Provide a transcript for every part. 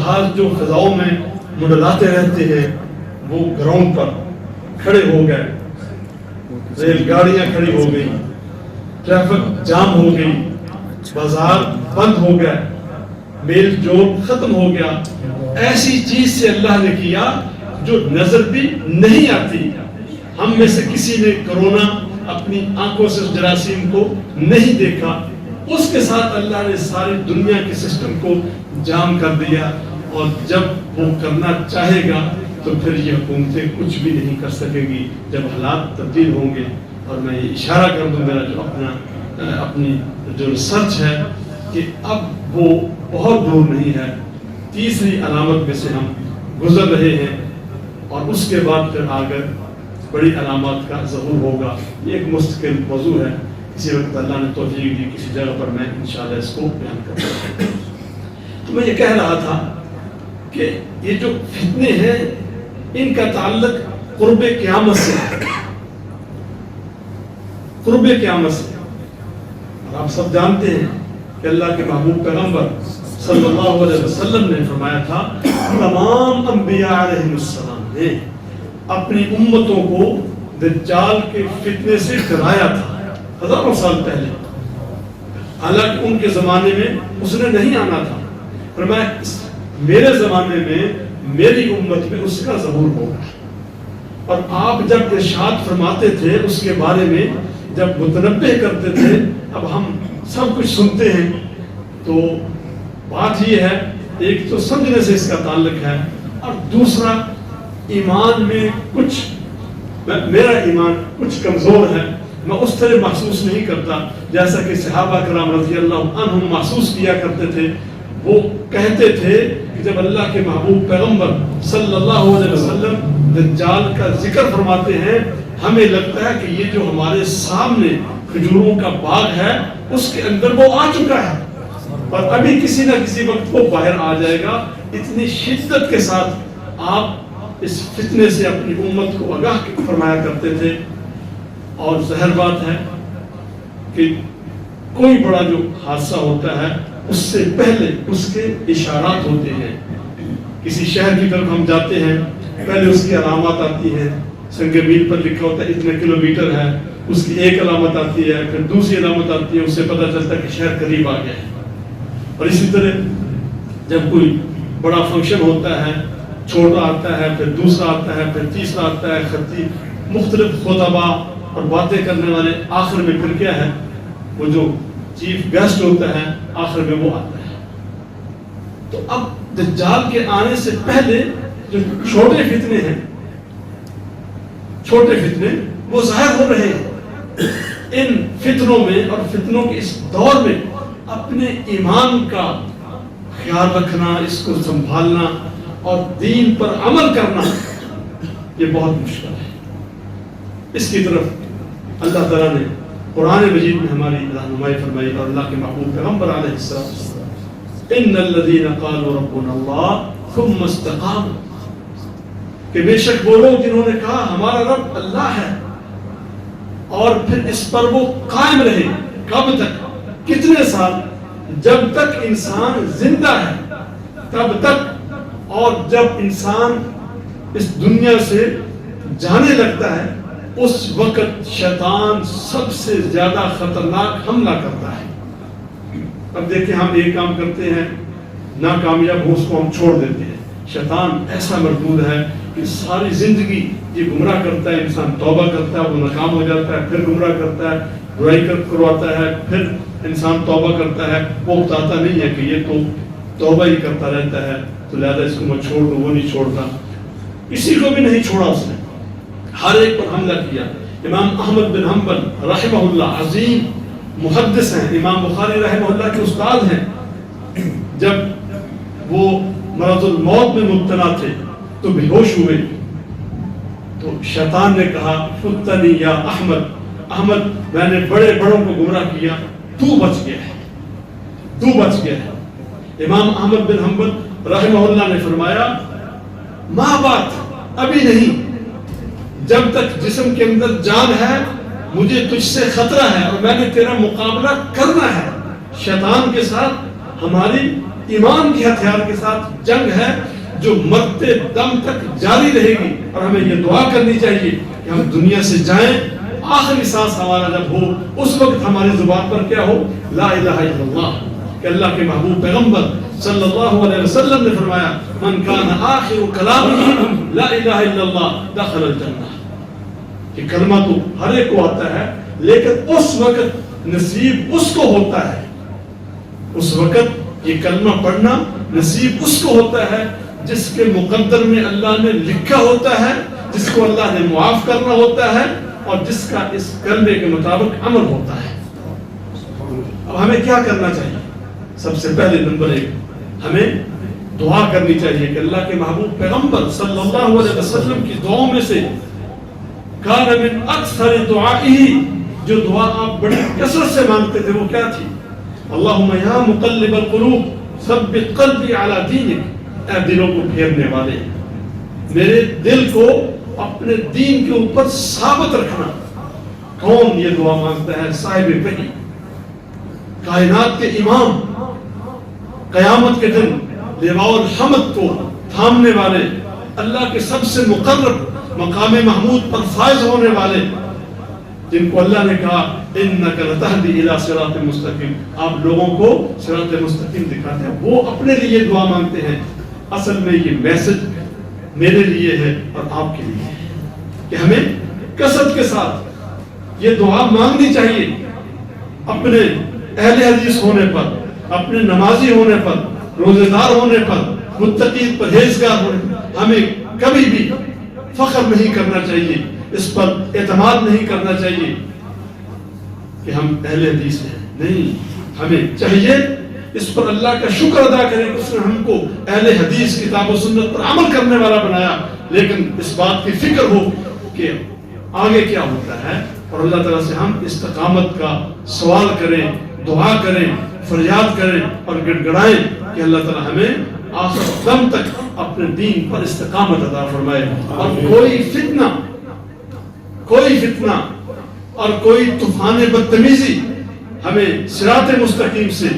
جہاز جو فضاؤں میں منڈلاتے رہتے ہیں وہ گراؤنڈ پر کھڑے ہو گئے، ریل گاڑیاں کھڑی ہو گئی، ٹریفک جام ہو گئی، بازار بند ہو گئے، میل جول ختم ہو گیا. ایسی چیز سے اللہ نے کیا جو نظر بھی نہیں آتی. ہم میں سے کسی نے کرونا اپنی آنکھوں سے جراثیم کو نہیں دیکھا، اس کے ساتھ اللہ نے ساری دنیا کے سسٹم کو جام کر دیا. اور جب وہ کرنا چاہے گا تو پھر یہ حکومتیں کچھ بھی نہیں کر سکے گی جب حالات تبدیل ہوں گے. اور میں یہ اشارہ کر دوں، میرا جو اپنی جو ریسرچ ہے کہ اب وہ بہت دور نہیں ہے. تیسری علامت میں سے ہم گزر رہے ہیں اور اس کے بعد پھر آگے بڑی علامات کا ظہور ہوگا. یہ ایک مستقل موضوع ہے، کسی وقت اللہ نے توفیق دی کسی جگہ پر میں انشاءاللہ اس کو بیان کروں. تو میں یہ کہہ رہا تھا کہ یہ جو فتنے ہیں ان کا تعلق قرب قیامت سے ہے، قرب قیامت سے. اور آپ سب جانتے ہیں کہ اللہ کے محبوب پیغمبر صلی اللہ علیہ وسلم نے فرمایا تھا، تمام انبیاء علیہ السلام نے اپنی امتوں کو دجال کے فتنے سے ڈرایا تھا ہزاروں سال پہلے. حالانکہ ان کے زمانے میں اس نے نہیں آنا تھا. فرمایا میرے زمانے میں میری امت میں اس کا ظہور ہوگا. اور آپ جب ارشاد فرماتے تھے اس کے بارے میں، جب متنبہ کرتے تھے، اب ہم سب کچھ سنتے ہیں تو بات یہ ہے، ایک تو سمجھنے سے اس کا تعلق ہے، اور دوسرا ایمان میں کچھ، میرا ایمان کچھ کمزور ہے. میں اس طرح محسوس نہیں کرتا جیسا کہ صحابہ کرام رضی اللہ عنہم محسوس کیا کرتے تھے. وہ کہتے تھے کہ جب اللہ کے محبوب پیغمبر صلی اللہ علیہ وسلم دجال کا ذکر فرماتے ہیں، ہمیں لگتا ہے کہ یہ جو ہمارے سامنے کھجوروں کا باغ ہے اس کے اندر وہ آ چکا ہے اور ابھی کسی نہ کسی وقت وہ باہر آ جائے گا. اتنی شدت کے ساتھ آپ اس فتنے سے اپنی امت کو آگاہ فرمایا کرتے تھے. اور ظاہر بات ہے کہ کوئی بڑا جو حادثہ ہوتا ہے اس سے پہلے اس کے اشارات ہوتے ہیں. کسی شہر کی طرف ہم جاتے ہیں، پہلے اس کی علامات آتی ہیں. سنگ میل پر لکھا ہوتا ہے اتنے کلومیٹر ہے، اس کی ایک علامت آتی ہے، پھر دوسری علامت آتی ہے، اس سے پتہ چلتا ہے کہ شہر قریب آ گیا ہے. اور اسی طرح جب کوئی بڑا فنکشن ہوتا ہے، چھوٹا آتا ہے، پھر دوسرا آتا ہے، پھر تیسرا آتا ہے. خطیب، مختلف خطباء اور باتیں کرنے والے، آخر میں پھر کیا ہے، وہ جو چیف گیسٹ ہوتا ہے آخر میں وہ آتا ہے. تو اب دجال کے آنے سے پہلے جو چھوٹے فتنے ہیں، چھوٹے فتنے وہ ظاہر ہو رہے ہیں. ان فتنوں میں اور فتنوں کے اس دور میں اپنے ایمان کا خیال رکھنا، اس کو سنبھالنا اور دین پر عمل کرنا یہ بہت مشکل ہے. اس کی طرف اللہ تعالیٰ نے قرآن مجید میں ہماری رہنمائی فرمائی اور اللہ کے محبوب پیغمبر علیہ السلام، ان الذین قالوا ربنا اللہ ثم استقاموا، کہ بے شک وہ لوگ جنہوں نے کہا ہمارا رب اللہ ہے اور پھر اس پر وہ قائم رہے. کب تک؟ کتنے سال؟ جب تک انسان زندہ ہے تب تک. اور جب انسان اس دنیا سے جانے لگتا ہے اس وقت شیطان سب سے زیادہ خطرناک حملہ کرتا ہے. اب دیکھیں ہم ایک کام کرتے ہیں، ناکامیاب ہو اس کو ہم چھوڑ دیتے ہیں. شیطان ایسا مردود ہے کہ ساری زندگی یہ گمراہ کرتا ہے. انسان توبہ کرتا ہے، وہ ناکام ہو جاتا ہے، پھر گمراہ کرتا ہے، برائی کرواتا ہے، پھر انسان توبہ کرتا ہے. وہ بتاتا نہیں ہے کہ یہ تو توبہ ہی کرتا رہتا ہے تو لہذا اس کو میں چھوڑ دوں. وہ نہیں چھوڑتا، کسی کو بھی نہیں چھوڑا اس نے، ہر ایک پر حملہ کیا. امام احمد بن حنبل رحمہ اللہ عظیم محدث ہیں، امام بخاری رحمہ اللہ کے استاد ہیں. جب وہ مرض الموت میں مبتلا تھے تو بے ہوش ہوئے تو شیطان نے کہا فتنی یا احمد، احمد میں نے بڑے بڑوں کو گمراہ کیا، تو بچ گیا ہے، تو بچ گیا ہے. امام احمد بن حنبل رحمہ اللہ نے فرمایا ماں بات ابھی نہیں، جب تک جسم کے اندر جان ہے مجھے تجھ سے خطرہ ہے اور میں نے تیرا مقابلہ کرنا ہے. شیطان کے ساتھ ہماری ایمان کے ہتھیار کے ساتھ جنگ ہے جو مرتے دم تک جاری رہے گی، اور ہمیں یہ دعا کرنی چاہیے کہ ہم دنیا سے جائیں، آخری سانس ہمارا جب ہو اس وقت ہماری زبان پر کیا ہو؟ لا الہ الا اللہ، کہ اللہ کے محبوب پیغمبر صلی اللہ علیہ وسلم نے فرمایا من کان آخر کلامہ لا الہ الا اللہ دخل الجنہ، کہ کلمہ تو ہر ایک کو آتا ہے لیکن اس وقت نصیب اس کو ہوتا ہے، اس وقت یہ کلمہ پڑھنا نصیب اس کو ہوتا ہے جس کے مقدر میں اللہ نے لکھا ہوتا ہے، جس کو اللہ نے معاف کرنا ہوتا ہے، اور جس کا اس کلمے کے مطابق عمل ہوتا ہے۔ اب ہمیں کیا کرنا چاہیے؟ سب سے پہلے نمبر 1 ہمیں دعا کرنی چاہیے کہ اللہ کے محبوب پیغمبر صلی اللہ علیہ وسلم کی دعاؤں میں سے کان من اکثر دعائہ، جو دعا آپ بڑی کثرت سے مانگتے تھے وہ کیا تھی؟ اللہم یا مقلب القلوب ثبت قلبی علی دینک، اے دلوں کو پھیرنے والے میرے دل کو اپنے دین کے اوپر ثابت رکھنا۔ کون یہ دعا مانگتا ہے؟ صاحب وحی، کائنات کے امام، قیامت کے دن لواء الحمد کو تھامنے والے، اللہ کے سب سے مقرب مقام محمود پر فائز ہونے والے، جن کو اللہ نے کہا انک لتہدی الی صراط مستقیم، آپ لوگوں کو صراط مستقیم دکھاتے ہیں، وہ اپنے لیے دعا مانگتے ہیں۔ اصل میں یہ میسج میرے لیے ہے اور آپ کے لیے ہے کہ ہمیں کثرت کے ساتھ یہ دعا مانگنی چاہیے، اپنے اہل حدیث ہونے پر، اپنے نمازی ہونے پر، روزے دار ہونے پر، متقی پرہیزگار ہونے پر ہمیں کبھی بھی فخر نہیں کرنا چاہیے، اس پر اعتماد نہیں کرنا چاہیے کہ ہم اہل حدیث ہیں، نہیں، ہمیں چاہیے اس پر اللہ کا شکر ادا کریں کہ اس نے ہم کو اہل حدیث کتاب و سنت پر عمل کرنے والا بنایا، لیکن اس بات کی فکر ہو کہ آگے کیا ہوتا ہے، اور اللہ تعالیٰ سے ہم استقامت کا سوال کریں، دعا کریں، فریاد کریں اور گڑ گڑائیں کہ اللہ تعالیٰ ہمیں آخر دم تک اپنے دین پر استقامت عطا فرمائے، اور کوئی فتنہ اور کوئی طوفان بدتمیزی ہمیں صراط مستقیم سے،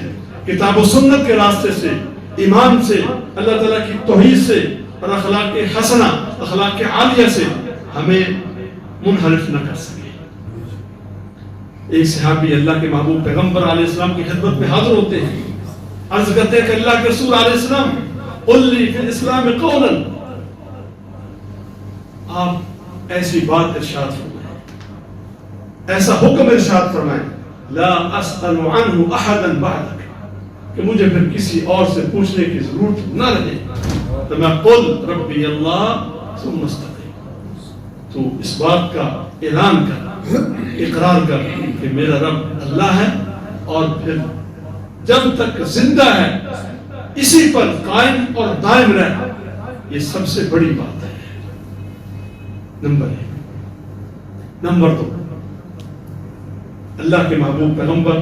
کتاب و سنت کے راستے سے، ایمان سے، اللہ تعالیٰ کی توحید سے اور اخلاق حسنہ، اخلاق عالیہ سے ہمیں منحرف نہ کر سکے۔ ایک صحابی اللہ کے محبوب پیغمبر علیہ السلام کی خدمت میں حاضر ہوتے ہیں، عرض کرتے ہیں کہ اللہ کے رسول علیہ السلام قل لی فی الاسلام قولا، آپ ایسی بات ارشاد فرمائیں، ایسا حکم ارشاد فرمائیں، لا اسأل عنہ احدا بعدک، کہ مجھے پھر کسی اور سے پوچھنے کی ضرورت نہ رہے، تو میں قل ربی اللہ ثم استقیم، تو اس بات کا اعلان کر، اقرار کر کہ میرا رب اللہ ہے، اور پھر جب تک زندہ ہے اسی پر قائم اور دائم رہ، یہ سب سے بڑی بات ہے۔ نمبر 1۔ نمبر 2، اللہ کے محبوب پیغمبر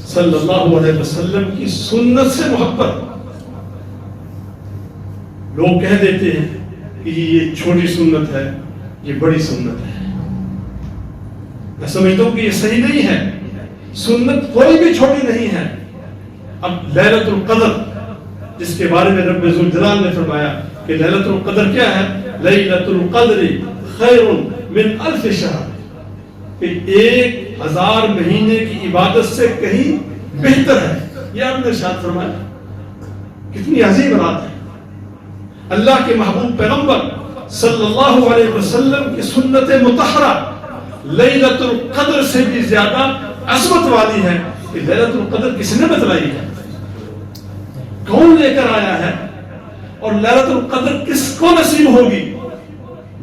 صلی اللہ علیہ وسلم کی سنت سے محبت۔ لوگ کہہ دیتے ہیں کہ یہ چھوٹی سنت ہے، یہ بڑی سنت ہے، میں سمجھتا ہوں کہ یہ صحیح نہیں ہے، سنت کوئی بھی چھوٹی نہیں ہے۔ اب لیلۃ القدر جس کے بارے میں رب ذوالجلال نے فرمایا کہ لیلۃ القدر کیا ہے؟ لیلۃ القدر خیر من الف شہر، کہ 1000 مہینے کی عبادت سے کہیں بہتر ہے، یہ آپ نے ارشاد فرمایا۔ کتنی عظیم بات ہے، اللہ کے محبوب پیغمبر صلی اللہ علیہ وسلم کی سنت مطہرہ لیلۃ القدر سے بھی زیادہ عظمت والی ہے کہ لیلۃ القدر کس نے بتلائی ہے، کون لے کر آیا ہے، اور لیلۃ القدر کس کو نصیب ہوگی؟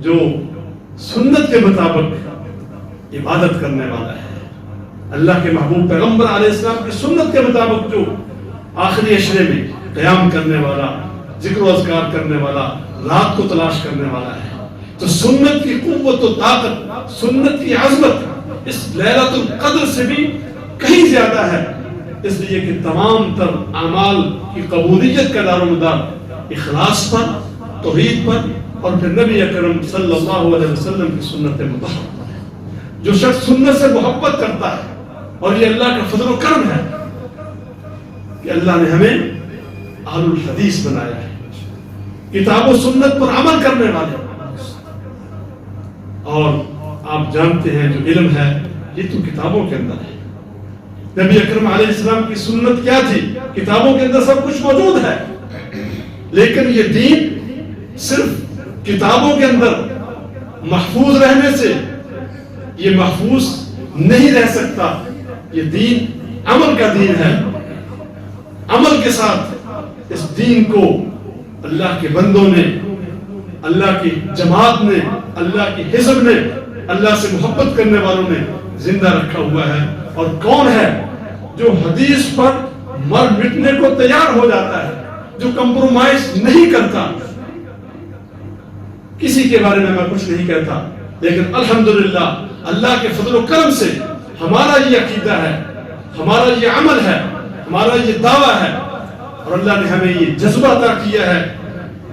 جو سنت کے مطابق عبادت کرنے والا ہے، اللہ کے محبوب پیغمبر علیہ السلام کی سنت کے مطابق جو آخری عشرے میں قیام کرنے والا، ذکر و اذکار کرنے والا، رات کو تلاش کرنے والا ہے۔ تو سنت کی قوت و طاقت، سنت کی عظمت اس لیلۃ القدر سے بھی کہیں زیادہ ہے، اس لیے کہ تمام تر اعمال کی قبولیت کا دار و مدار اخلاص پر، توحید پر، اور پھر نبی اکرم صلی اللہ علیہ وسلم کی سنت مطہرہ پر ہے۔ جو شخص سنت سے محبت کرتا ہے، اور یہ اللہ کا فضل و کرم ہے کہ اللہ نے ہمیں اہل الحدیث بنایا ہے، کتاب و سنت پر عمل کرنے والے. اور آپ جانتے ہیں جو علم ہے یہ تو کتابوں کے اندر ہے. نبی اکرم علیہ السلام کی سنت کیا تھی؟ کتابوں کے اندر سب کچھ موجود ہے، لیکن یہ دین صرف کتابوں کے اندر محفوظ رہنے سے یہ محفوظ نہیں رہ سکتا. یہ دین عمل کا دین ہے. عمل کے ساتھ اس دین کو اللہ کے بندوں نے، اللہ کی جماعت نے، اللہ کی حزب نے، اللہ سے محبت کرنے والوں نے زندہ رکھا ہوا ہے. اور کون ہے جو حدیث پر مر مٹنے کو تیار ہو جاتا ہے، جو کمپرومائز نہیں کرتا؟ کسی کے بارے میں کچھ نہیں کہتا، لیکن الحمدللہ اللہ کے فضل و کرم سے ہمارا یہ عقیدہ ہے، ہمارا یہ عمل ہے، ہمارا یہ دعویٰ ہے. اور اللہ نے ہمیں یہ جذبہ عطا کیا ہے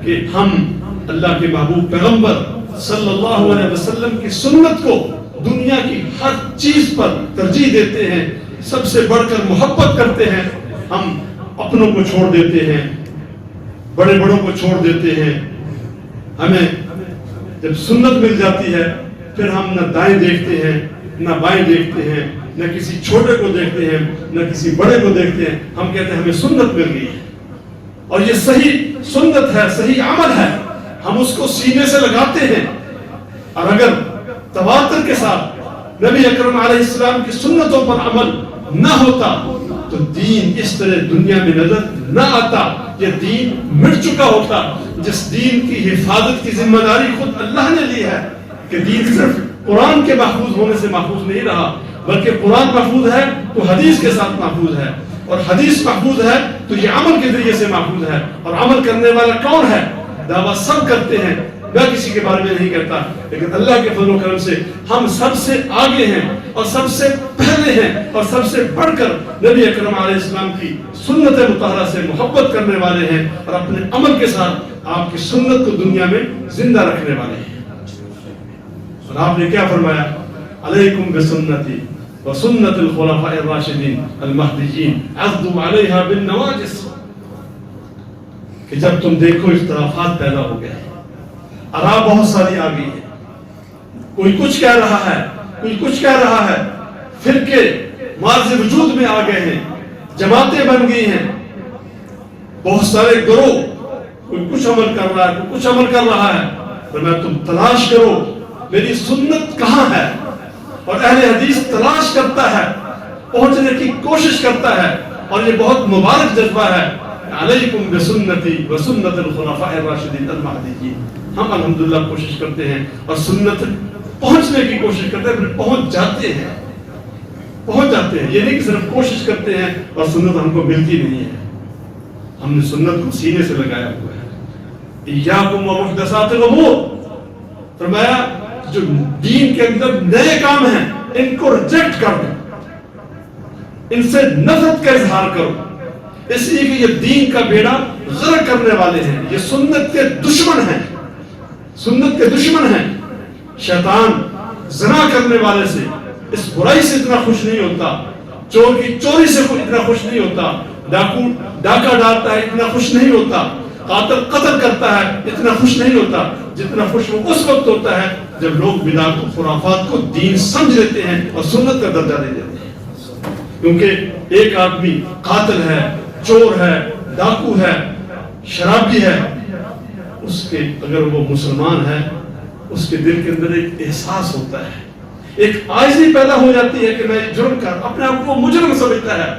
کہ ہم اللہ کے محبوب پیغمبر صلی اللہ علیہ وسلم کی سنت کو دنیا کی ہر چیز پر ترجیح دیتے ہیں، سب سے بڑھ کر محبت کرتے ہیں. ہم اپنوں کو چھوڑ دیتے ہیں، بڑے بڑوں کو چھوڑ دیتے ہیں. ہمیں جب سنت مل جاتی ہے پھر ہم نہ دائیں دیکھتے ہیں نہ بائیں دیکھتے ہیں، نہ کسی چھوٹے کو دیکھتے ہیں نہ کسی بڑے کو دیکھتے ہیں. ہم کہتے ہیں ہمیں سنت مل گئی ہے اور یہ صحیح سنت ہے، صحیح عمل ہے. ہم اس کو سینے سے لگاتے ہیں. اور اگر تواتر کے ساتھ نبی اکرم علیہ السلام کی سنتوں پر عمل نہ ہوتا تو دین اس طرح دنیا میں نظر نہ آتا. یہ دین مٹ چکا ہوتا. جس دین کی حفاظت کی ذمہ داری خود اللہ نے لی ہے کہ دین صرف قرآن کے محفوظ ہونے سے محفوظ نہیں رہا، بلکہ قرآن محفوظ ہے تو حدیث کے ساتھ محفوظ ہے، اور حدیث محفوظ ہے تو یہ عمل کے ذریعے سے محفوظ ہے. اور عمل کرنے والا کون ہے؟ دعویٰ سب کرتے ہیں، میں کسی کے بارے میں نہیں کہتا، لیکن اللہ کے فضل و کرم سے ہم سب سے آگے ہیں اور سب سے پہلے ہیں اور سب سے بڑھ کر نبی اکرم علیہ السلام کی سنت مطہرہ سے محبت کرنے والے ہیں اور اپنے عمل کے ساتھ آپ کی سنت کو دنیا میں زندہ رکھنے والے ہیں. اور آپ نے کیا فرمایا؟ علیکم بسنتی وسنت الخلفاء الراشدین المہدیین عضوا علیہا بالنواجذ. کہ جب تم دیکھو اختلافات پیدا ہو گئے، آراء بہت ساری آ گئی ہے، کوئی کچھ کہہ رہا ہے، کوئی کچھ کہہ رہا ہے، فرقے مارز وجود میں آ گئے ہیں، جماعتیں بن گئی ہیں، بہت سارے گروہ، کوئی کچھ عمل کر رہا ہے، کوئی کچھ عمل کر رہا ہے. فرمایا تم تلاش کرو میری سنت کہاں ہے. اور اہل حدیث تلاش کرتا ہے، پہنچنے کی کوشش کرتا ہے، اور یہ بہت مبارک جذبہ ہے. علیکم بسنتی وسنت الخلفاء الراشدین المہدیین. ہم الحمدللہ کوشش کرتے ہیں اور سنت پہنچنے کی کوشش کرتے ہیں، پھر پہنچ جاتے ہیں. یہ نہیں کہ صرف کوشش کرتے ہیں اور سنت ہم کو ملتی نہیں ہے. ہم نے سنت کو سینے سے لگایا ہوا ہے. ایاکم ومحدثات الامور. فرمایا جو دین کے اندر نئے کام ہیں ان کو ریجیکٹ کر دو، ان سے نفرت کا اظہار کرو، اس لیے کہ یہ دین کا بیڑا غرق کرنے والے ہیں. یہ سنت کے دشمن ہیں، سنت کے دشمن ہیں. شیطان زنا کرنے والے سے، اس برائی سے اتنا خوش نہیں ہوتا، چور کی چوری سے اتنا خوش نہیں ہوتا، ڈاکو ڈاکہ ڈالتا ہے اتنا خوش نہیں ہوتا، قاتل قتل کرتا ہے اتنا خوش نہیں ہوتا، جتنا خوش وہ اس وقت ہوتا ہے جب لوگ بدعت و خرافات کو دین سمجھ لیتے ہیں اور سنت کا درجہ دے دیتے ہیں. کیونکہ ایک آدمی قاتل ہے، چور ہے، ڈاکو ہے، شرابی ہے، اس کے اگر وہ مسلمان ہے اس کے دل کے اندر ایک احساس ہوتا ہے، ایک عاجزی پیدا ہو جاتی ہے کہ میں جرم کر، اپنے آپ کو مجرم سمجھتا ہے،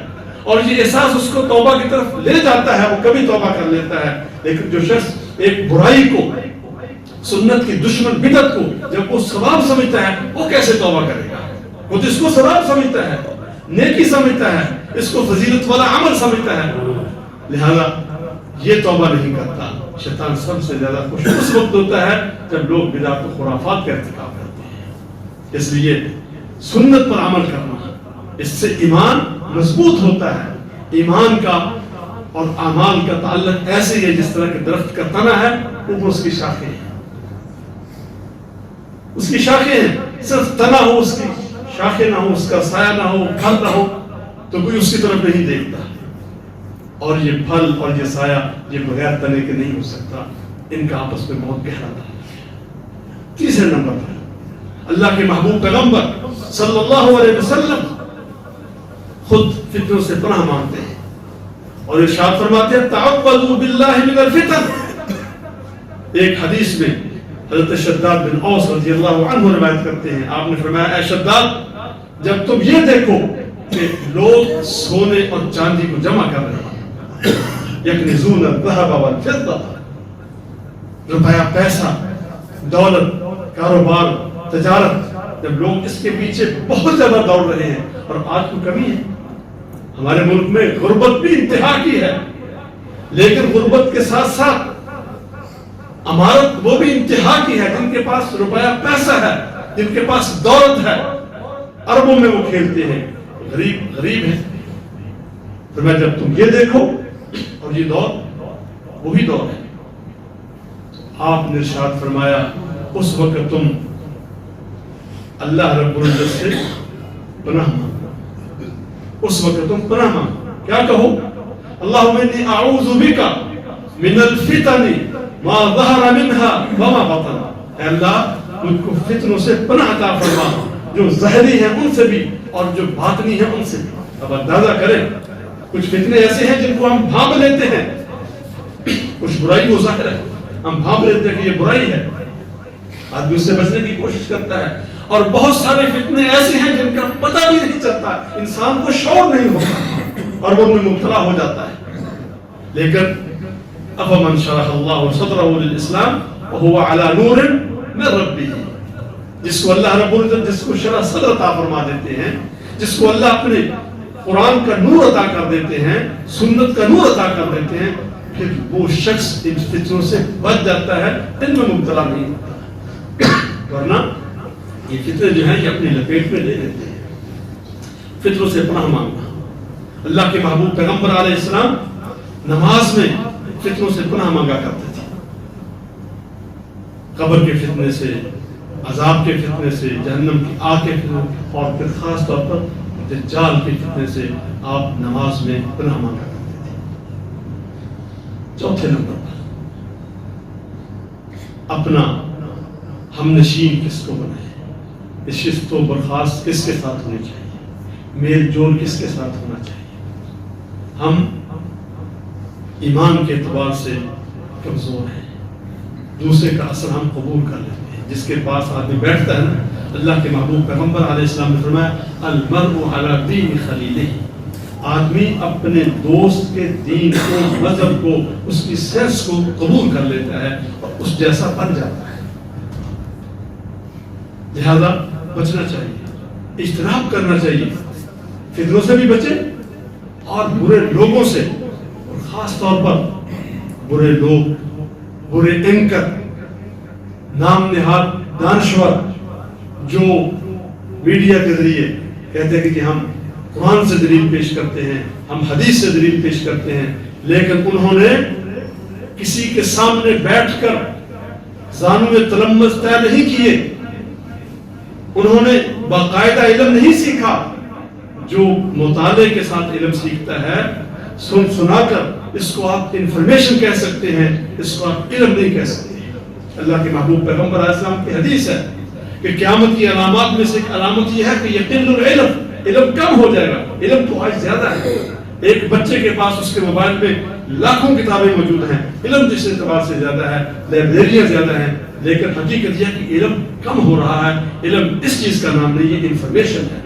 اور یہ احساس اس کو توبہ کی طرف لے جاتا ہے. وہ کبھی توبہ کر لیتا ہے. لیکن جو شخص ایک برائی کو، سنت کی دشمن بدعت کو جب وہ ثواب سمجھتا ہے وہ کیسے توبہ کرے گا؟ وہ تو اس کو ثواب سمجھتا ہے، نیکی سمجھتا ہے، اس کو فضیلت والا عمل سمجھتا ہے، لہذا یہ توبہ نہیں کرتا. شیطان سب سے زیادہ خوش اس وقت ہوتا ہے جب لوگ بدعت و خرافات کا ارتکاب کرتے ہیں. اس لیے سنت پر عمل کرنا، اس سے ایمان مضبوط ہوتا ہے. ایمان کا اور اعمال کا تعلق ایسے ہے جس طرح کہ درخت کا تنا ہے، اوپر اس کی شاخیں ہیں. اس کی شاخیں ہیں، صرف تنا ہو، اس کی شاخیں نہ ہو، اس کا سایہ نہ ہو، پھل نہ ہو تو کوئی اس کی طرف نہیں دیکھتا. اور یہ پھل اور یہ سایہ یہ بغیر تنے کے نہیں ہو سکتا، ان کا آپس میں بہت گہرا تعلق ہے۔ تیسرے نمبر پر اللہ کے محبوب پیغمبر صلی اللہ علیہ وسلم خود فتنوں سے پناہ مانگتے ہیں اور ارشاد فرماتے ہیں تعوذوا باللہ من الفتن۔ ایک حدیث میں حضرت شداد بن اوس رضی اللہ عنہ روایت کرتے ہیں، آپ نے فرمایا اے شداد، جب تم یہ دیکھو کہ لوگ سونے اور چاندی کو جمع کر رہے ہیں، یکنزون الذهب والفضة، روپیہ پیسہ دولت کاروبار تجارت، جب لوگ اس کے پیچھے بہت زیادہ دوڑ رہے ہیں، اور آج تو کمی ہے، ہمارے ملک میں غربت بھی انتہا کی ہے، لیکن غربت کے ساتھ ساتھ امارت وہ بھی انتہا کی ہے، جن کے پاس روپیہ پیسہ ہے، جن کے پاس دولت ہے، اربوں میں وہ کھیلتے ہیں، غریب غریب ہے۔ تو میں جب تم یہ دیکھو، اور یہ دور وہی دور ہے، آپ نے ارشاد فرمایا اس وقت تم اللہ رب العزت سے پناہ مانگو، اس وقت تم پناہ مانگو، کیا کہو؟ اللہم انی اعوذ بک من الفتن ما ظہر منها وما بطن، اے اللہ مجھ کو فتنوں سے پناہ عطا فرما، جو ظاہری ہیں ان سے بھی اور جو باطنی ہیں ان سے بھی۔ اب اندازہ کریں، کچھ فتنے ایسے ہیں جن کو ہم بھانپ لیتے ہیں، کچھ برائی وہ ظاہر ہے، ہم بھانپ لیتے ہیں کہ یہ برائی ہے، آدمی اس سے بچنے کی کوشش کرتا ہے، اور بہت سارے فتنے ایسے ہیں جن کا پتہ بھی نہیں چلتا، انسان کو شعور نہیں ہوتا اور وہ ان میں مبتلا ہو جاتا ہے۔ لیکن افمن شرح اللہ صدرہ للاسلام وهو على نور من ربہ، جس کو اللہ رب العزت جس کو شرح صدر عطا فرما دیتے ہیں، جس کو اللہ اپنے قرآن کا نور عطا کر دیتے ہیں، سنت کا نور عطا کر دیتے ہیں، پھر وہ شخص ان فتنوں سے بچ جاتا ہے، ان میں مبتلا نہیں ہوتا، ورنہ یہ فتنے جو ہیں یہ اپنی لپیٹ میں لے لیتے ہیں۔ فتنوں سے پناہ مانگنا، اللہ کے محبوب پیغمبر علیہ السلام نماز میں فتنوں سے پناہ مانگا کرتے تھے، قبر کے فتنے سے، عذاب کے فتنے سے، جہنم کی آگ کے فتنے، اور پھر خاص طور پر دجال کے فتنے سے آپ نماز میں پناہ مانگا کرتے تھے۔ چوتھے نمبر پر اپنا ہم نشین کس کو بنائے، نشست و برخاست کس کے ساتھ ہونی چاہیے، میل جول کس کے ساتھ ہونا چاہیے۔ ہم ایمان کے اعتبار سے کمزور ہیں، دوسرے کا اثر ہم قبول کر لیتے ہیں، جس کے پاس آدمی بیٹھتا ہے نا، اللہ کے محبوب پیغمبر علیہ السلام نے فرمایا المرء علی دین خلیلہ، آدمی اپنے دوست کے دین کو، مذہب کو، اس کی سینس کو قبول کر لیتا ہے اور اس جیسا بن جاتا ہے۔ لہذا بچنا چاہیے، اجتناب کرنا چاہیے، فتنوں سے بھی بچیں اور برے لوگوں سے، اور خاص طور پر برے لوگ، برے اینکر، نام نہاد دانشور جو میڈیا کے ذریعے کہتے ہیں کہ ہم قرآن سے دلیل پیش کرتے ہیں، ہم حدیث سے دلیل پیش کرتے ہیں، لیکن انہوں نے کسی کے سامنے بیٹھ کر زانو میں تلمس طے نہیں کیے، انہوں نے باقاعدہ علم نہیں سیکھا۔ جو مطالعے کے ساتھ علم سیکھتا ہے، سن سنا کر اس کو آپ انفارمیشن کہہ سکتے ہیں، اس کو آپ علم نہیں کہہ سکتے۔ اللہ کے محبوب پیغمبر علیہ السلام کی حدیث ہے کہ قیامت کی علامات میں سے ایک علامت یہ ہے کہ یقل العلم، علم کم ہو جائے گا۔ علم تو آج زیادہ ہے، ایک بچے کے پاس اس کے موبائل میں لاکھوں کتابیں موجود ہیں، علم جس اعتبار سے زیادہ ہے، لائبریریاں زیادہ ہیں، لیکن حقیقت یہ ہے کہ علم کم ہو رہا ہے۔ علم اس چیز کا نام نہیں، یہ انفارمیشن ہے۔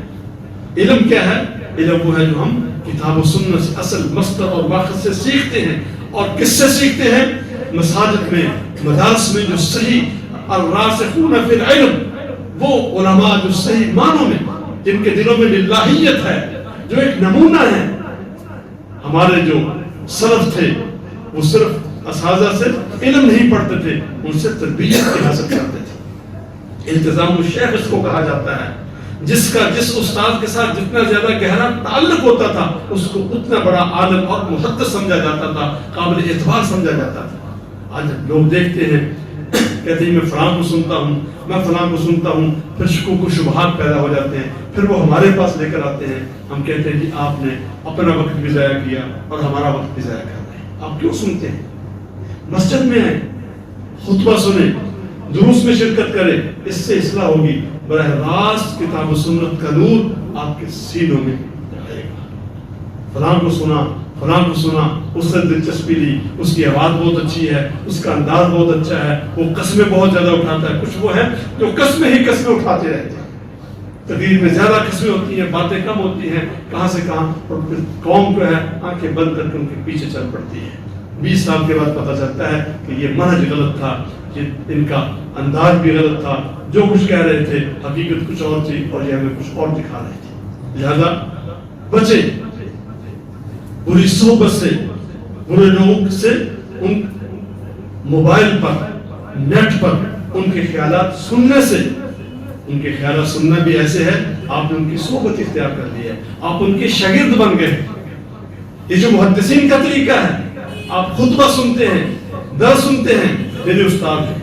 علم کیا ہے؟ علم وہ ہے جو ہم کتاب و سنت سے اصل مصدر اور ماخذ سے سیکھتے ہیں، اور کس سے سیکھتے ہیں؟ مساجد میں، مدارس میں جو صحیح الراسخون فی العلم، وہ علماء جو صحیح معنوں میں، جن کے دلوں میں للہیت ہے، جو ایک نمونہ ہے۔ ہمارے جو سلف تھے وہ صرف اساتذہ سے علم نہیں پڑھتے تھے، ان سے تربیت کی حاصل کرتے تھے۔ التزام الشیخ اس کو کہا جاتا ہے، جس استاد کے ساتھ جتنا زیادہ گہرا تعلق ہوتا تھا، اس کو اتنا بڑا عالم اور محدث سمجھا جاتا تھا، قابل اعتبار سمجھا جاتا تھا۔ آج لوگ دیکھتے ہیں، کہتے ہیں میں فلاں کو سنتا ہوں، میں فلاں کو سنتا ہوں، پھر شکوک و شبہات پیدا ہو جاتے ہیں، پھر وہ ہمارے پاس لے کر آتے ہیں، ہم کہتے ہیں کہ آپ نے اپنا وقت بھی ضائع کیا اور ہمارا وقت بھی ضائع کر رہے ہیں، آپ کیوں سنتے ہیں؟ مسجد میں آئیں، خطبہ سنیں، دروس میں شرکت کریں، اس سے اصلاح ہوگی۔ براہ راست کتاب و سنت کا نور آپ کے سینوں میں جائے گا۔ فلاں کو سنا، فلاں کو سنا، اس سے دلچسپی لی، اس کی آواز بہت اچھی ہے، اس کا انداز بہت اچھا ہے، وہ قسمیں بہت زیادہ اٹھاتا ہے۔ کچھ وہ ہے جو قسمیں ہی قسمیں اٹھاتے رہتے ہیں، تقریر میں زیادہ قسمیں ہوتی ہیں، باتیں کم ہوتی ہیں، کہاں سے کہاں، اور پھر قوم جو ہے آنکھیں بند کر کے ان کے پیچھے چل پڑتی ہے۔ 20 سال کے بعد پتہ چلتا ہے کہ یہ منہج غلط تھا، یہ ان کا انداز بھی غلط تھا، جو کچھ کہہ رہے تھے حقیقت کچھ اور تھی اور یہ ہمیں کچھ اور دکھا رہے تھے۔ لہذا بچے بری صحبت سے، برے لوگوں سے، ان موبائل پر، نیٹ پر ان کے خیالات سننے سے۔ ان کے خیالات سننا بھی ایسے ہے، آپ نے ان کی صحبت اختیار کر لی ہے، آپ ان کے شاگرد بن گئے۔ یہ جو محدثین کا طریقہ ہے، آپ خطبہ سنتے ہیں، درس سنتے ہیں، میرے استاد ہیں،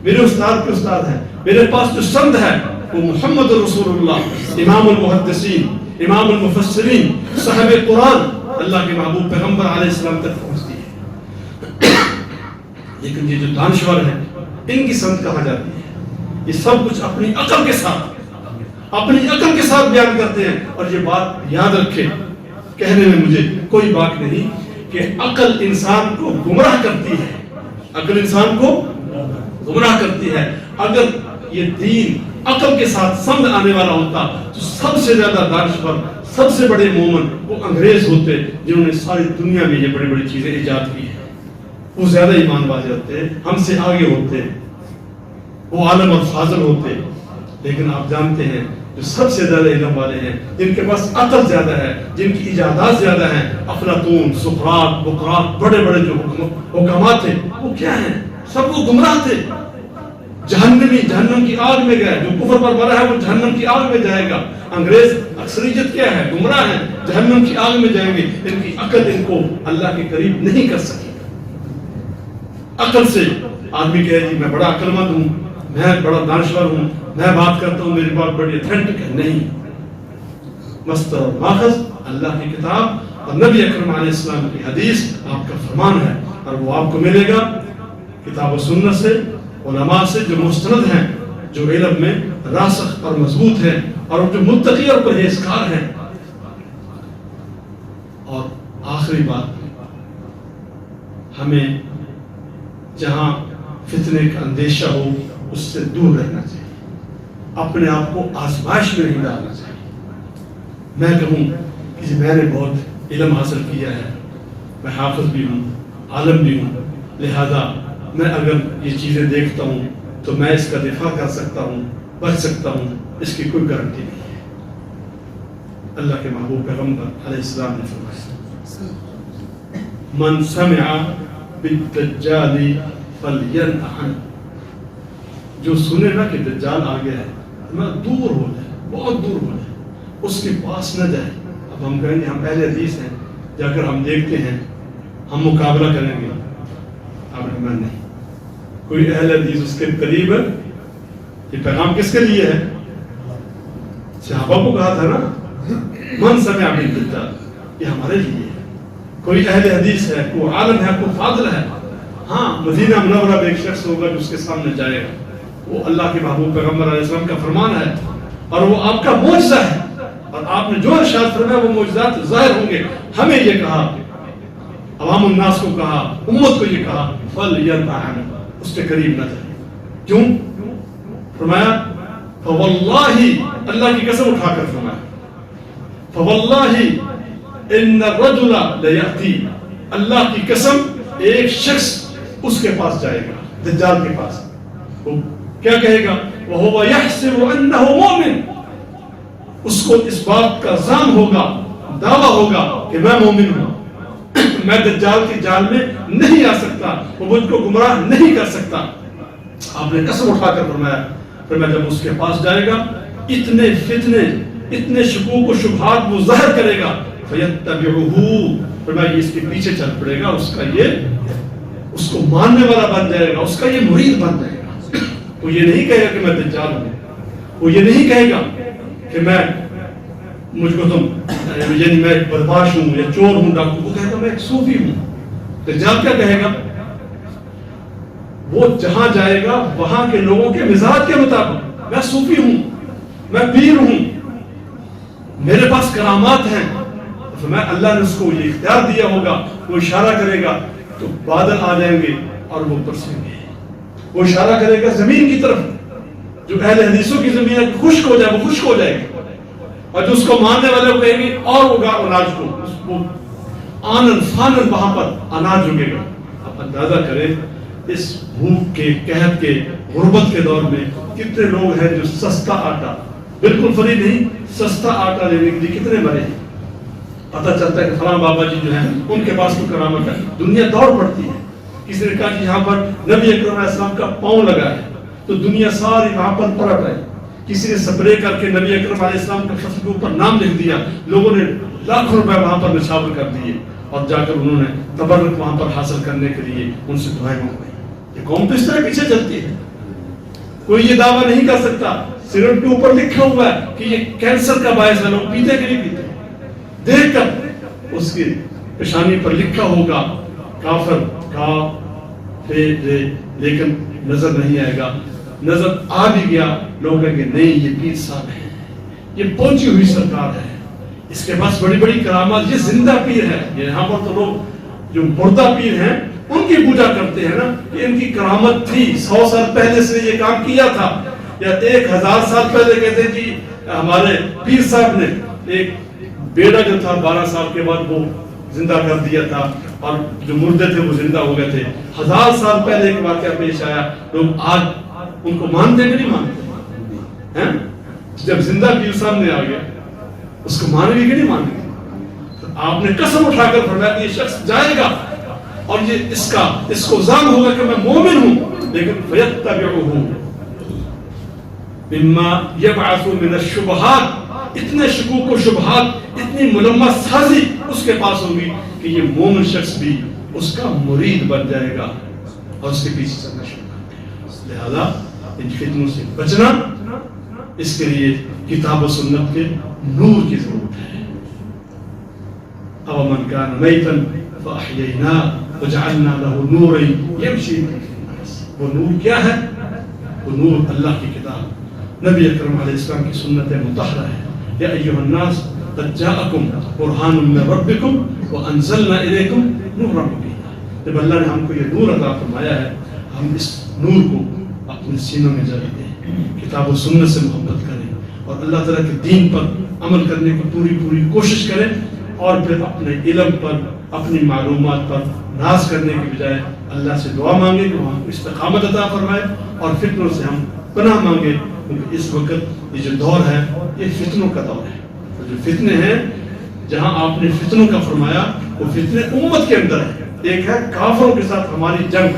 میرے استاد کے استاد ہیں، میرے پاس جو سند ہے وہ محمد رسول اللہ، امام المحدثین، امام المفسرین، صاحب قرآن، اللہ کے محبوب پیغمبر علیہ السلام تک پہنچتی ہے۔ لیکن یہ جو دانشور ہیں، ان کی سند کہاں جاتی ہے؟ یہ سب کچھ اپنی عقل کے ساتھ بیان کرتے ہیں۔ اور یہ بات یاد رکھیں، کہنے میں مجھے کوئی بات نہیں کہ عقل انسان کو گمراہ کرتی ہے، عقل انسان کو گمراہ کرتی ہے۔ اگر یہ دین عقل کے ساتھ سمجھ آنے والا ہوتا تو سب سے زیادہ دانشور، سب سے بڑے مومن وہ انگریز ہوتے، جنہوں نے ساری دنیا میں یہ بڑی بڑی چیزیں ایجاد کی ہیں۔ وہ زیادہ ایمان والے ہوتے، ہم سے آگے ہوتے، وہ عالم اور فاضل ہوتے۔ لیکن آپ جانتے ہیں جو سب سے زیادہ علم والے ہیں، جن کے پاس عقل زیادہ ہے، جن کی ایجادات زیادہ ہیں، افلاطون، سقراط، بقراط، بڑے بڑے جو حکماء تھے، وہ کیا ہیں؟ سب وہ گمراہ تھے، جہنمی، جہنم کی آگ میں گئے۔ جو کفر پر مرا ہے وہ جہنم کی آگ میں جائے گا۔ انگریز اکثریت کیا ہے؟ گمراہ ہیں، جہنم کی آگ میں جائیں گے۔ ان کی عقل ان کو اللہ کے قریب نہیں کر سکی۔ عقل سے آدمی کہے جی میں بڑا عقل مند ہوں، میں بڑا دانشور ہوں، میں بات کرتا ہوں، میری بات بڑی اتھینٹک ہے، نہیں۔ مستر اور ماخذ اللہ کی کتاب اور نبی اکرم علیہ السلام کی حدیث آپ کا فرمان ہے، اور وہ آپ کو ملے گا کتاب و سنت سے، علماء سے جو مستند ہیں، جو علم میں راسخ اور مضبوط ہیں، اور جو متقی اور پرہیزگار ہیں۔ اور آخری بات، ہمیں جہاں فتنے کا اندیشہ ہو اس سے دور رہنا چاہیے، اپنے آپ کو آزمائش میں نہیں ڈالنا چاہیے۔ میں کہوں کہ میں نے بہت علم حاصل کیا ہے، میں حافظ بھی ہوں، عالم بھی ہوں، لہذا میں اگر یہ چیزیں دیکھتا ہوں تو میں اس کا دفاع کر سکتا ہوں، بچ سکتا ہوں، اس کی کوئی گارنٹی نہیں ہے۔ اللہ کے محبوب پیغمبر علیہ السلام نے فرمایا، من سمع بالدجال فلینہ عنہ، جو سنے نا کہ دجال آ گیا ہے، میں دور ہو جائے، بہت دور ہو جائے، اس کے پاس نہ جائے۔ اب ہم کہیں گے ہم اہل حدیث ہیں، جا کر ہم دیکھتے ہیں، ہم مقابلہ کریں گے۔ اب میں نہیں، کوئی اہل حدیث اس کے قریب ہے۔ یہ پیغام کس کے لیے ہے؟ صحابہ کو کہا تھا نا، من سمع بالدجال، یہ ہمارے لیے ہے۔ کوئی اہل حدیث ہے، کوئی عالم ہے، کوئی فاضل ہے، ہاں مدینہ منورہ میں ایک شخص ہوگا جو اس کے سامنے جائے گا، وہ اللہ کے محبوب پیغمبر علیہ السلام کا فرمان ہے، اور وہ آپ کا معجزہ ہے، اور آپ نے جو ارشاد فرمایا وہ معجزات ظاہر ہوں گے۔ ہمیں یہ کہا، عوام الناس کو کہا، امت کو یہ کہا، فَلْيَنْتَعْ عَنْهُ، اس کے قریب نہ جائے۔ کیوں؟ فرمایا فَوَاللَّهِ، اللہ کی قسم اٹھا کر فرمایا، فَوَاللَّهِ إِنَّ الرَّجُلَ لَيَأْتِي، اللہ کی قسم ایک شخص اس کے پاس جائے گا، دجال کے پاس، وہ کیا کہے گا؟ وَهُوَ يَحْسِبُ أَنَّهُ مُؤْمِنٌ، اس کو اس بات کا ظن ہوگا، دعویٰ ہوگا کہ میں مومن ہوں، میں دجال کی جال میں نہیں آ سکتا، وہ مجھ کو گمراہ نہیں کر سکتا۔ آپ نے قسم اٹھا کر فرمایا، پھر میں جب اس کے پاس جائے گا، اتنے فتنے، اتنے شکوک و شبہات وہ ظاہر کرے گا، فَيَتَّبِعُهُ، پھر میں اس کے پیچھے چل پڑے گا، اس کا یہ اس کو ماننے والا بن جائے گا، اس کا یہ مرید بن جائے گا۔ وہ یہ نہیں کہے گا کہ میں دجال ہوں، وہ یہ نہیں کہے گا کہ میں مجھ کو تم یعنی میں ایک بدماش ہوں یا چور ہوں ڈاکو، وہ کہتا میں ایک صوفی ہوں. دجال کیا کہے گا؟ وہ جہاں جائے گا وہاں کے لوگوں کے مزاج کے مطابق میں صوفی ہوں، میں پیر ہوں، میرے پاس کرامات ہیں. میں اللہ نے اس کو یہ اختیار دیا ہوگا، وہ اشارہ کرے گا تو بادل آ جائیں گے اور وہ برسیں گے. وہ اشارہ کرے گا زمین کی طرف، جو اہل حدیثوں کی زمین ہے خشک ہو جائے، وہ خشک ہو جائے گی. اور جو اس کو ماننے والے کو کہیں گے اور ہوگا اناج کو، وہ آنن فانن وہاں پر اناج اگے گا. آپ اندازہ کریں اس بھوک کے، قحط کے، غربت کے دور میں کتنے لوگ ہیں جو سستا آٹا، بالکل فری نہیں، سستا آٹا لینے کے لیے کتنے مرے ہیں. پتہ چلتا ہے کہ فلاں بابا جی جو ہیں ان کے پاس تو کرامت ہے. دنیا دوڑ پڑتی ہے. کسی نے کہا کہ یہاں پر نبی اکرم علیہ السلام کا پاؤں لگا ہے تو دنیا ساری وہاں پر پلٹ رہی. کسی نے سپرے کر کے نبی اکرم علیہ السلام کا شخص کے اوپر نام لکھ دیا، لوگوں نے لاکھوں روپے وہاں پر نچھاور کر دیے اور جا کر انہوں نے تبرک وہاں پر حاصل کرنے کے لیے ان سے دعائیں مانگی. یہ قوم تو اس طرح پیچھے چلتی ہے. کوئی یہ دعویٰ نہیں کر سکتا. سگریٹ کے اوپر لکھا ہوا ہے کہ یہ کینسر کا باعث ہے، لوگ پیتے کہ نہیں پیتے. دیکھ کر اس کی پیشانی پر لکھا ہوگا کافر لیکن نظر نہیں آئے گا. نظر آ بھی گیا، لوگ کہیں گے نہیں یہ پیر صاحب ہے، یہ پہنچی ہوئی سرکار ہے، اس کے پاس بڑی بڑی کرامات، یہ زندہ پیر ہے. یہاں پر تو لوگ جو مردہ پیر ہیں ان کی پوجا کرتے ہیں نا کہ ان کی کرامت تھی، 100 سال پہلے سے یہ کام کیا تھا، یا 1000 سال پہلے کہتے ہیں کہ ہمارے پیر صاحب نے ایک بیٹا جو تھا 12 سال کے بعد وہ زندہ کر دیا تھا اور جو مردے تھے وہ زندہ ہو گئے تھے. 1000 سال پہلے ایک واقعہ پیش آیا. لوگ آج ان کو مانتے کہ نہیں مانتے ہیں؟ جب زندہ پیر سامنے آ گیا اس کو مانیں گے کہ نہیں مانیں گے؟ آپ نے قسم اٹھا کر فرمایا کہ یہ شخص جائے گا اور یہ اس کو ظاہر ہوگا کہ میں مومن ہوں، لیکن فَيَتَّبِعُهُ مِمَّا يَبْعَثُ مِنَ الشُّبْهَاتِ. اتنے شکوک و شبہات، اتنی ملمت سازی اس کے پاس ہوگی کہ یہ مومن شخص بھی اس کا مرید بن جائے گا اور اس کے پیچھے چلنا شروع کر دے گا. لہذا ان فتنوں سے بچنا، اس کے لیے کتاب و سنت کے نور کی ضرورت ہے. أَوَمَنْ كَانَ مَيْتًا فَأَحْيَيْنَاهُ وَجَعَلْنَا لَهُ نُورًا يَمْشِي بِهِ فِي النَّاسِ. وہ نور کیا ہے؟ وہ نور اللہ کی کتاب، نبی اکرم علیہ السلام کی سنت مطہرہ ہے. یا ایھا الناس قد جاءکم برہان من ربکم وانزلنا الیکم نورا مبینا. جب اللہ نے ہم کو یہ نور عطا فرمایا ہے، ہم اس نور کو اپنے سینوں میں جگہ دیں، کتاب و سنت سے محبت کریں اور اللہ تعالیٰ کے دین پر عمل کرنے کی پوری کوشش کریں، اور پھر اپنے علم پر، اپنی معلومات پر ناز کرنے کے بجائے اللہ سے دعا مانگے کہ وہ ہم کو استقامت عطا فرمائے اور فتنوں سے ہم پناہ مانگے. کیونکہ اس وقت یہ جو دور ہے یہ فتنوں کا دور ہے. جو فتنے ہیں، جہاں آپ نے فتنوں کا فرمایا، وہ فتنے امت کے اندر ہے. ایک ہے کافروں کے ساتھ ہماری جنگ،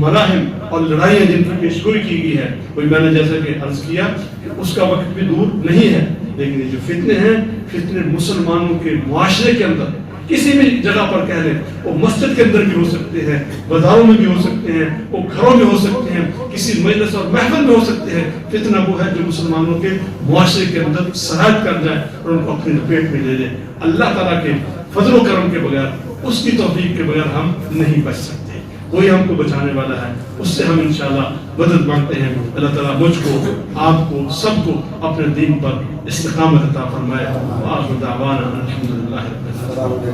ملاحم اور لڑائیاں جن کی پیشگوئی کی گئی ہے. کوئی میں نے جیسا کہ عرض کیا کہ اس کا وقت بھی دور نہیں ہے، لیکن یہ جو فتنے ہیں، فتنے مسلمانوں کے معاشرے کے اندر کسی بھی جگہ پر کہہ لیں، وہ مسجد کے اندر بھی ہو سکتے ہیں، بازاروں میں بھی ہو سکتے ہیں، وہ گھروں میں ہو سکتے ہیں، کسی مجلس اور محفل میں ہو سکتے ہیں. فتنہ وہ ہے جو مسلمانوں کے معاشرے کے اندر سرایت کر جائے اور ان کو اپنی لپیٹ میں لے لے. اللہ تعالیٰ کے فضل و کرم کے بغیر، اس کی توفیق کے بغیر ہم نہیں بچ سکتے. وہی ہم کو بچانے والا ہے، اس سے ہم انشاءاللہ مدد مانگتے ہیں. اللہ تعالیٰ مجھ کو، آپ کو، سب کو اپنے دین پر استقامت عطا فرمائے. وآخر دعوانا الحمدللہ رب العالمین.